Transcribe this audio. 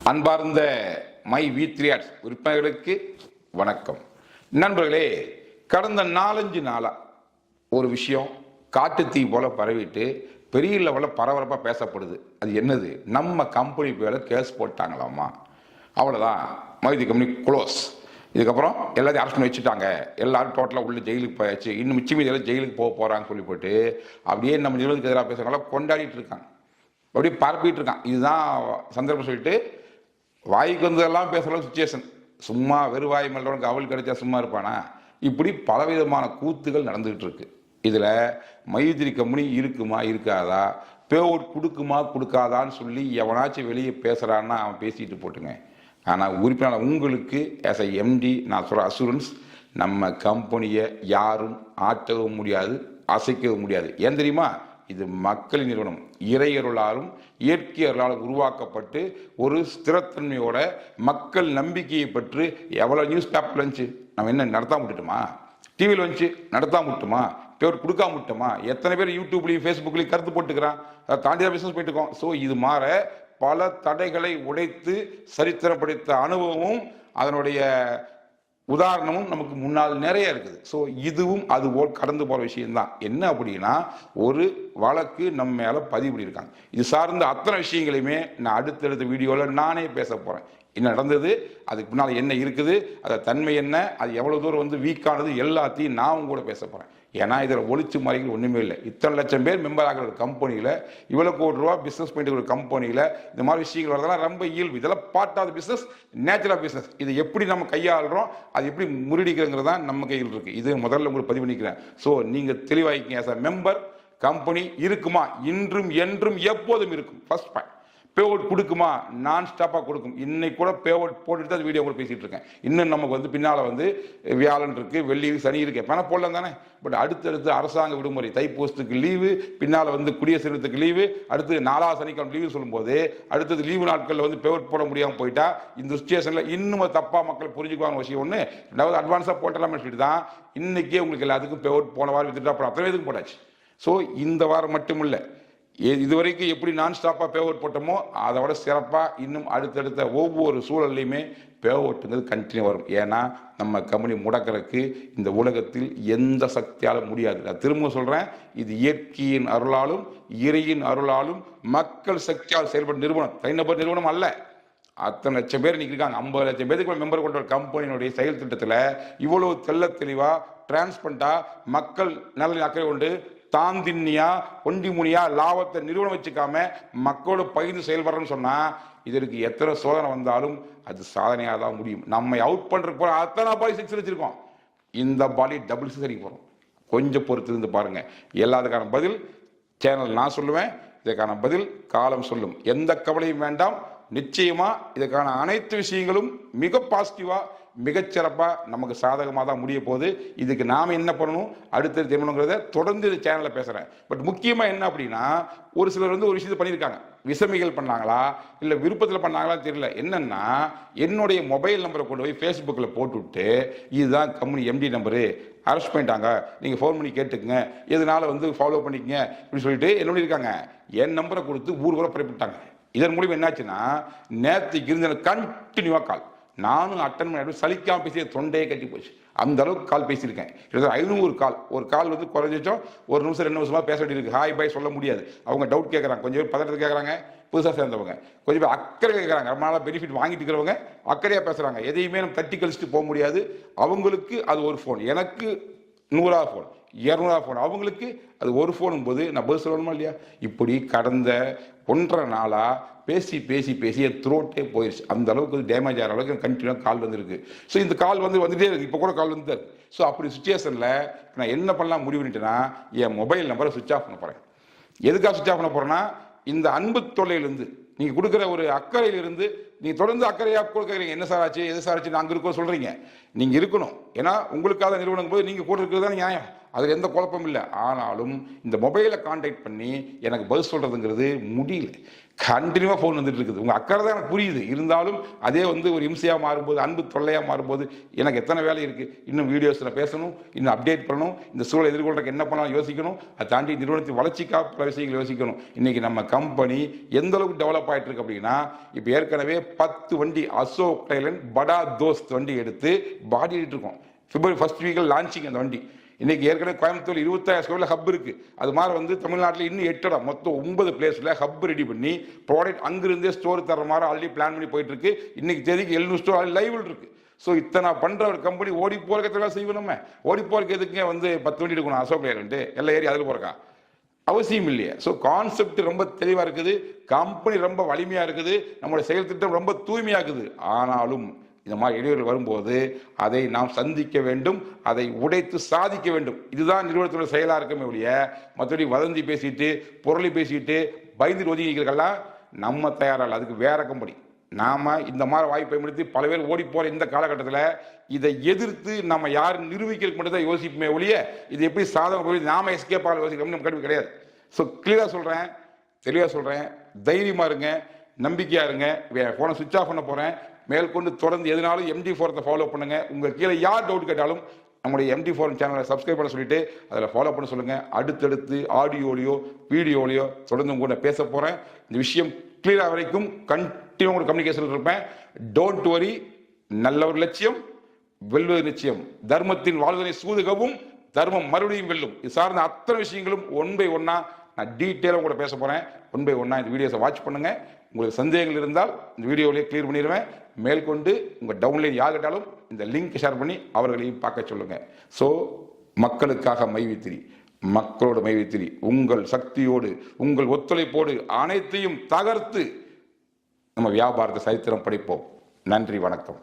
அன்பார்ந்த my வி3 arts உறுப்பினர்களுக்கு வணக்கம். நண்பர்களே, கடந்த 4-5 நாளா ஒரு விஷயம் காட்டுத்தீ போல பரவிட்டு பெரிய லெவலில் பரபரப்பாக பேசப்படுது. அது என்னது? நம்ம கம்பெனி பேர கேஸ் போட்டாங்களாமா. அவ்வளோதான், மைதி கம்பெனி க்ளோஸ். இதுக்கப்புறம் எல்லாத்தையும் அரெஸ்ட் பண்ணி வச்சுட்டாங்க. எல்லாரும் டோட்டலாக உள்ள ஜெயிலுக்கு போயாச்சு. இன்னும் மிச்சம் மீதி எல்லாம் ஜெயிலுக்கு போகிறாங்கன்னு சொல்லி போட்டு அப்படியே நம்ம நிறுவனத்துக்கு எதிராக பேசுறவங்கள கொண்டாடிட்டு இருக்காங்க, அப்படியே பரப்பிட்டு இருக்கான். இதுதான் சந்தர்ப்பம் சொல்லிட்டு வாய்க்கு வந்ததெல்லாம் பேசுகிற சுச்சுவேஷன். சும்மா வெறுவாய் மல்லவனுக்கு அவள் கிடைச்சா சும்மா இருப்பானா? இப்படி பலவிதமான கூத்துகள் நடந்துகிட்டு இருக்கு. இதில் மைத்ரி கம்பெனி இருக்குமா இருக்காதா, பே அவுட் கொடுக்குமா கொடுக்காதான்னு சொல்லி எவனாச்சும் வெளியே பேசுகிறான்னா அவன் பேசிட்டு போட்டுங்க. ஆனால் உறுப்பினர் உங்களுக்கு ஆஸ் எ எம்டி நான் சொல்கிற அசூரன்ஸ், நம்ம கம்பெனியை யாரும் ஆட்டவும் முடியாது, அசைக்கவும் முடியாது. ஏன் தெரியுமா? இது மக்களின் நிறுவனம். இறையருளாலும் இயற்கை அருளாலும் உருவாக்கப்பட்டு ஒரு ஸ்திரத்தன்மையோட மக்கள் நம்பிக்கையை பெற்று எவ்வளோ நியூஸ் பேப்பர் வந்துச்சு, நம்ம என்ன நடத்தாம விட்டுட்டோமா? டிவியில் வந்துச்சு நடத்தாம விட்டுமா? பேர் கொடுக்காம விட்டோமா? எத்தனை பேர் யூடியூப்லையும் ஃபேஸ்புக்லையும் கருத்து போட்டுக்கிறான், அதை தாண்டி தான் பிஸ்னஸ் போயிட்டு இருக்கோம். ஸோ இது மாற பல தடைகளை உடைத்து சரித்திரம் படைத்த அனுபவமும் அதனுடைய உதாரணமும் நமக்கு முன்னால் நிறைய இருக்குது. ஸோ இதுவும் அதுபோல் கடந்து போகிற விஷயம்தான். என்ன அப்படின்னா, ஒரு வழக்கு நம்ம மேலே பதிவு பண்ணியிருக்காங்க. இது சார்ந்த அத்தனை விஷயங்களையுமே நான் அடுத்தடுத்த வீடியோவில் நானே பேச போகிறேன். என்ன நடந்தது, அதுக்கு முன்னால் என்ன இருக்குது, அதை தன்மை என்ன, அது எவ்வளோ தூரம் வந்து வீக்கானது, எல்லாத்தையும் நான் கூட பேச போகிறேன். ஏன்னா இதில் ஒளிச்சு மறைகள் ஒன்றுமே இல்லை. இத்தனை லட்சம் பேர் மெம்பர் ஆகிற ஒரு கம்பெனியில், இவ்வளோ கோடி ரூபா பிஸ்னஸ் பண்ணிட்டு ஒரு கம்பெனியில் இந்த மாதிரி விஷயங்கள் வரதெல்லாம் ரொம்ப இயல்பு. இதெல்லாம் part of business, natural business. இது எப்படி நம்ம கையாளுறோம், அது எப்படி முறியடிக்கிறங்கிறது தான் நம்ம கையில் இருக்குது. இது முதல்ல உங்களுக்கு பதிவு பண்ணிக்கிறேன். ஸோ நீங்கள் தெளிவாகிக்கங்க. ஆஸ் அ மெம்பர் கம்பெனி இருக்குமா, இன்றும் என்றும் எப்போதும் இருக்கும். ஃபர்ஸ்ட் பாயிண்ட், பே அவுட் கொடுக்குமா? நான் ஸ்டாப்பாக கொடுக்கும். இன்னைக்கு கூட பே அவுட் போட்டுட்டு தான் வீடியோ கூட பேசிகிட்டு இருக்கேன். இன்னும் நமக்கு வந்து பின்னால் வந்து வியாழன் இருக்குது, வெள்ளி சனி இருக்குது, எப்போ போடலாம் தானே. பட் அடுத்தடுத்து அரசாங்க விடுமுறை, தைப்பூசத்துக்கு லீவு, பின்னால் வந்து குடியரசு தினத்துக்கு லீவு, அடுத்து 4வது சனிக்கிழமை லீவு சொல்லும்போது அடுத்தது லீவு நாட்களில் வந்து பே அவுட் போட முடியாமல் போயிட்டா இந்த சுச்சுவேஷனில் இன்னும் தப்பாக மக்கள் புரிஞ்சுக்குவாங்க விஷயம் ஒன்று. ரெண்டாவது அட்வான்ஸாக போட்டலாம்னு சொல்லிட்டு தான் இன்றைக்கே உங்களுக்கு எல்லாத்துக்கும் பே அவுட் போன வாரம் வித்துட்டு அப்புறம் அத்தனை இதுக்கும் போட்டாச்சு. ஸோ இந்த வாரம் மட்டும் இல்லை, இதுவரைக்கும் எப்படி நான் ஸ்டாப்பாக பே அவுட் போட்டோமோ அதை விட சிறப்பாக இன்னும் அடுத்தடுத்த ஒவ்வொரு சூழல்லையுமே பே அவுட்டுங்கிறது கண்டினியூ வரும். ஏன்னா நம்ம கம்பெனி முடக்கிறதுக்கு இந்த உலகத்தில் எந்த சக்தியாலும் முடியாது. நான் திரும்ப சொல்கிறேன், இது இயற்கையின் அருளாலும் இறையின் அருளாலும் மக்கள் சக்தியால் செயல்படும் நிறுவனம், தனிநபர் நிறுவனம் அல்ல. அத்தனை லட்சம் பேர் இன்னைக்கு இருக்காங்க. 50 லட்சம் பேருக்கு மெம்பர் கொண்ட ஒரு கம்பெனியினுடைய செயல் திட்டத்தில் இவ்வளவு தெள்ள தெளிவாக டிரான்ஸ்பரண்டா மக்கள் நலனில் அக்கறை கொண்டு தாந்தின்னியா ஒண்டிமுனியா லாபத்தை நிறுவனம் வச்சுக்காம மக்களோட பகிர்ந்து செயல்படுறன்னு சொன்னா இதற்கு எத்தனை சோதனை வந்தாலும் அது சாதனையாக தான் முடியும். நம்ம அவுட் பண்றதுக்கு போற அத்தனை பாலி 6 வச்சிருக்கோம், இந்த பாலி டபுள் 6 அடிக்க போறோம். கொஞ்சம் பொறுத்து இருந்து பாருங்க. எல்லாத்துக்கான பதில் சேனல் நான் சொல்லுவேன், இதற்கான பதில் காலம் சொல்லும். எந்த கவலையும் வேண்டாம். நிச்சயமா இதுக்கான அனைத்து விஷயங்களும் மிக பாசிட்டிவா மிகச்சிறப்பா நமக்கு சாதகமாக தான் முடிய போகுது. இதுக்கு நாம என்ன பண்ணணும், அடுத்தது தெரியணுங்கிறத தொடர்ந்து இந்த சேனலில் பேசுறேன். பட் முக்கியமா என்ன அப்படின்னா, ஒரு சிலர் வந்து ஒரு விஷயத்தை பண்ணியிருக்காங்க. விஷமிகள் பண்ணாங்களா இல்லை விருப்பத்தில் பண்ணாங்களா தெரியல. என்னன்னா, என்னுடைய மொபைல் நம்பரை கொண்டு போய் ஃபேஸ்புக்கில் போட்டுவிட்டு இதுதான் கம்பெனி எம்டி நம்பரு, அரெஸ்ட் பண்ணிட்டாங்க, நீங்கள் ஃபோன் பண்ணி கேட்டுக்குங்க, எதனால வந்து ஃபாலோ பண்ணிக்கங்க அப்படின்னு சொல்லிட்டு என்ன இருக்காங்க, என் நம்பரை கொடுத்து ஊர் ஊரை பரப்பிட்டாங்க. இதன் மூலியம் என்னாச்சுன்னா, நேற்றுக்கு இருந்த கண்டினியூவா கால் நானும் அட்டன் பண்ணி சலிக்காம பேசிய தொண்டையே கட்டி போச்சு. அந்த அளவுக்கு கால் பேசியிருக்கேன். 500 கால். ஒரு கால் வந்து குறைஞ்சோம் 1 நிமிஷம் 2 நிமிஷமா பேச வேண்டியிருக்கு. ஹாய் பாய் சொல்ல முடியாது. அவங்க டவுட் கேட்குறாங்க, கொஞ்சம் பேர் பதட்டத்தை கேட்குறாங்க, புதுசாக சேர்ந்தவங்க கொஞ்சம் பேர் அக்கறை கேட்குறாங்க, ரொம்ப நாளாக பெனிஃபிட் வாங்கிட்டு இருக்கிறவங்க அக்கறையாக பேசுகிறாங்க. எதையுமே நம்ம தட்டி கழிச்சுட்டு போக முடியாது. அவங்களுக்கு அது ஒரு ஃபோன், எனக்கு 100வது ஃபோன் 200வது ஃபோன், அவங்களுக்கு அது ஒரு ஃபோனும் போது நான் பதில் சொல்லணுமா இல்லையா? இப்படி கடந்த 1.5 நாளா பேசி பேசி பேசி என் த்ரோட்டே போயிடுச்சு. அந்த அளவுக்கு டேமேஜ் ஆகிற அளவுக்கு கண்டினியூவாக கால் வந்துருக்கு. ஸோ இந்த கால் வந்துட்டே இருக்கு. இப்போ கூட கால் வந்து. ஸோ அப்படி சுச்சுவேஷனில் நான் என்ன பண்ணலாம் முடிவு பண்ணிட்டேன்னா, என் மொபைல் நம்பரை சுவிச் ஆஃப் பண்ண போகிறேன். எதுக்காக சுவிச் ஆஃப் பண்ண போகிறேன்னா, இந்த அன்பு தொல்லையிலிருந்து நீங்கள் கொடுக்குற ஒரு அக்கறையிலிருந்து நீங்கள் தொடர்ந்து அக்கறையாக கொடுக்குறீங்க. என்ன சார் ஆச்சு, எது சார் ஆச்சு, நாங்கள் இருக்கோம் சொல்கிறீங்க. நீங்கள் இருக்கணும். ஏன்னா உங்களுக்காக நிறுவனம் போது நீங்கள் போட்டு இருக்கிறது தான் நியாயம். அதில் எந்த குழப்பமும் இல்லை. ஆனாலும் இந்த மொபைலை கான்டாக்ட் பண்ணி எனக்கு பதில் சொல்கிறதுங்கிறது முடியல. கண்டினியூவாக ஃபோன் வந்துட்டு இருக்குது. உங்கள் அக்கறை தான் எனக்கு புரியுது. இருந்தாலும் அதே வந்து ஒரு இம்சையாக மாறும்போது, அன்பு தொல்லையாக மாறும்போது எனக்கு எத்தனை வேலை இருக்குது. இன்னும் வீடியோஸில் பேசணும், இன்னும் அப்டேட் பண்ணணும், இந்த சூழலை எதிர்கொள்றதுக்கு என்ன பண்ணலாம் யோசிக்கணும். அதை தாண்டி நிறுவனத்தின் வளர்ச்சிக்காக பல விஷயங்கள் யோசிக்கணும். இன்றைக்கி நம்ம கம்பெனி எந்த அளவுக்கு டெவலப் ஆகிட்டு இருக்கு அப்படின்னா, இப்போ ஏற்கனவே 10 வண்டி அசோக் லைலண்ட் படா தோஸ்த் வண்டி எடுத்து பாடிட்டு இருக்கோம். பிப்ரவரி 1st வீக்கில் லான்ச்சிங் அந்த வண்டி. இன்னைக்கு ஏற்கனவே கோயம்புத்தூர் 26,000 ஸ்கொயர்ல ஹப் இருக்கு. அது மாதிரி வந்து தமிழ்நாட்டில் இன்னும் 8 இடம், மொத்தம் 9 பிளேஸ்ல ஹப் ரெடி பண்ணி ப்ராடக்ட் அங்கிருந்தே ஸ்டோர் தர மாதிரி ஆல்ரெடி பிளான் பண்ணி போயிட்டு இருக்கு. இன்னைக்கு தேதிக்கு 700 ஸ்டோர் லைவ் இருக்கு. ஸோ இத்தனை பண்ற ஒரு கம்பெனி ஓடி போறதுக்கு செய்வோம். நம்ம ஓடி போறதுக்கு எதுக்குங்க வந்து 10 வண்டி எடுக்கணும் அசோக் லேலண்ட் எல்லாம் ஏறி அதில் போறக்கா அவசியம் இல்லையே. ஸோ கான்செப்ட் ரொம்ப தெளிவா இருக்குது, கம்பெனி ரொம்ப வலிமையா இருக்குது, நம்மளுடைய செயல் திட்டம் ரொம்ப தூய்மையா இருக்குது. ஆனாலும் இந்த மாதிரி இடையூறுகள் வரும்போது அதை நாம் சந்திக்க வேண்டும், அதை உடைத்து சாதிக்க வேண்டும். இதுதான் நிறுவனத்தோட செயலாக இருக்குமே ஒழிய மற்றபடி வதந்தி பேசிட்டு பொருளை பேசிட்டு பயந்து ஒதுங்கிக்கிறதுக்கெல்லாம் நம்ம தயாராக. அதுக்கு வேற கம்பெனி. நாம இந்த மாதிரி வாய்ப்பை பயன்படுத்தி பல பேர் ஓடி போற இந்த காலகட்டத்தில் இதை எதிர்த்து நம்ம யாரும் நிரூபிக்கிறதுக்கு மட்டும் தான் யோசிப்போமே ஒழிய இது எப்படி சாதனை நாம எஸ்கேப் ஆக யோசிக்கணும்னு நம்ம கல்வி கிடையாது. ஸோ கிளியரா சொல்றேன், தெளிவாக சொல்றேன், தைரியமா இருங்க, நம்பிக்கையா இருங்க. போனை சுவிட்ச் ஆஃப் பண்ண போறேன். மேற்கொண்டு தொடர்ந்து எதுனாலும் MD4 ஃபாலோ பண்ணுங்க. உங்க கீழே யார் டவுட் கேட்டாலும் நம்முடைய MD4 சேனலை சப்ஸ்கிரைப் பண்ண சொல்லிட்டு அதில் ஃபாலோ பண்ண சொல்லுங்க. அடுத்தடுத்து ஆடியோலையோ வீடியோலையோ தொடர்ந்து உங்க கூட பேச போறேன். இந்த விஷயம் கிளியரா வரைக்கும் கண்டினியூ ஒரு கம்யூனிகேஷன் இருப்பேன். Don't worry. நல்ல ஒரு லட்சியம், வெல்வது நிச்சயம். தர்மத்தின் வாழ்வதனை சூதுகவும் தர்மம் மறுபடியும் வெல்லும். இது சார்ந்த அத்தனை விஷயங்களும் ஒன் பை ஒன்னா நான் டீட்டெயிலாக கூட பேச போறேன். ஒன் பை ஒன்னா இந்த வீடியோஸை வாட்ச் பண்ணுங்க. உங்களுக்கு சந்தேகங்கள் இருந்தால் இந்த வீடியோவிலேயே கிளியர் பண்ணிடுவேன். மேற்கொண்டு உங்கள் டவுன்லைன் யார் கேட்டாலும் இந்த லிங்க் ஷேர் பண்ணி அவர்களையும் பார்க்க சொல்லுங்க. ஸோ மக்களுக்காக மைவித்திரி, மக்களோட மைவித்திரி, உங்கள் சக்தியோடு உங்கள் ஒத்துழைப்போடு அனைத்தையும் தகர்த்து நம்ம வியாபாரத்தை சரித்திரம் படைப்போம். நன்றி, வணக்கம்.